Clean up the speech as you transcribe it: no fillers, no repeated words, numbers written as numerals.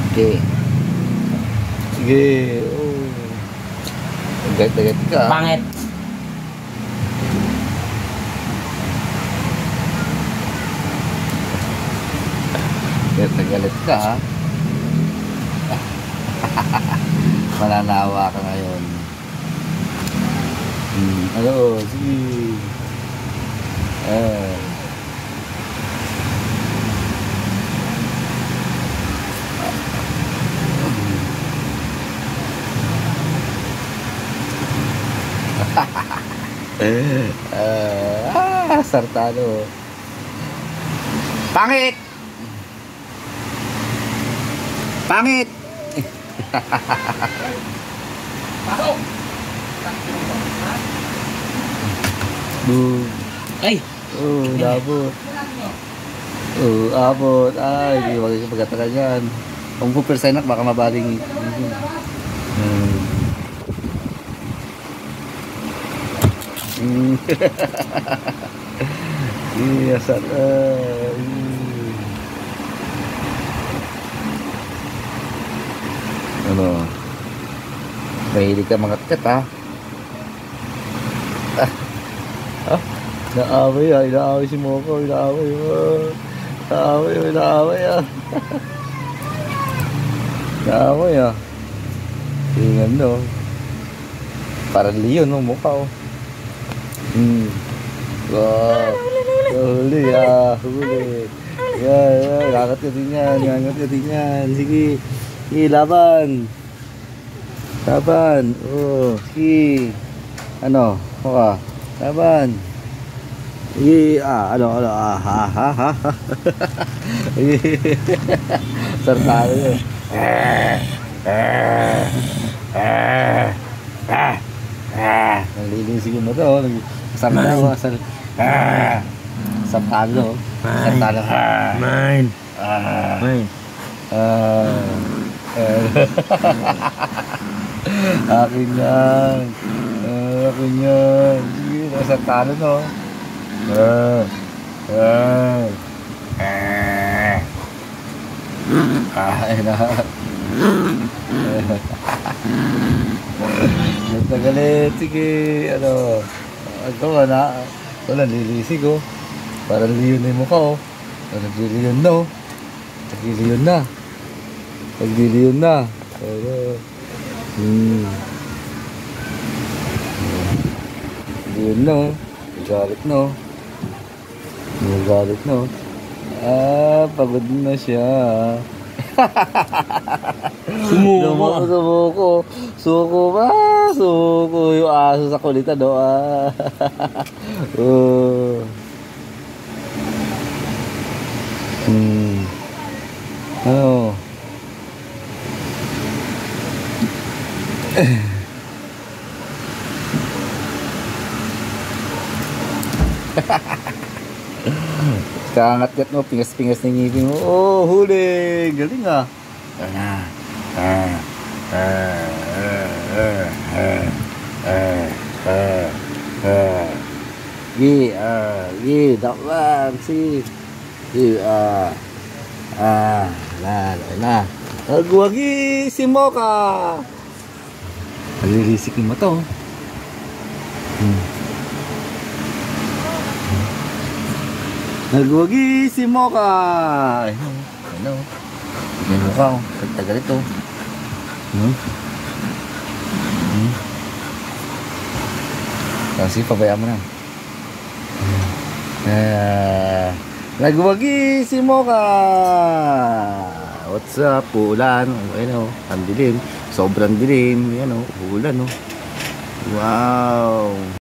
Sige. Sige. Oh. Agad-agad ka. Pangit. Galit ka ha. Mananawa ka ngayon. Ano? Sige. Sartado. Pangit! Pangit! Pasok! Boom. Ay! Oh, labot. Oh, abot. Ay, hindi magkatakan yan. Kung pupersenak, baka mabaling. Iya, sat. Ano? Mahilig ka mangat-kat, ha? Inaaway, ha? Inaaway si Moko. Inaaway, inaaway, ha? Inaaway, ha? Tingnan, no? Parang Leon, no? Mukha, oh. Wow. Huli, ha? Huli. Yan. Gangat ka din yan. Sige. Sige, laban. Laban. Oh, sige. Ano? Mukha. Laban. Sige, ano, ha. Sartado yun. Nalilisigin mo to. Sartado. Sartado. Mine. Akin yan. Akin yan. Sige, sartado no. Ay na. Galit. Sige, ano. Ito na. Wala, lilisig oh. Parang Leon na yung mukha oh. Nag-Leon na oh. Nag-Leon na. Nag-Leon na. Leon na oh. Galit na oh. Galit na oh. Pagod na siya. Sumuko. Suko ba? Suko yung aso sa kulitan do. Ano? Kangat-gat mo, pingas-pingas ng ngipin mo. Oh, huli! Galing ah. Daklan, si. Nagwagi si Moka. Nalilisik mo to. Nagwagi si Moka. Ano? May mukha oh. Tagal ito. Kasi pabayaan mo na. Nagwagi si Moka. What's up? Ulan. Ayun oh. Ang dilim. Sobrang dilim. Yan oh. Ulan oh. Wow.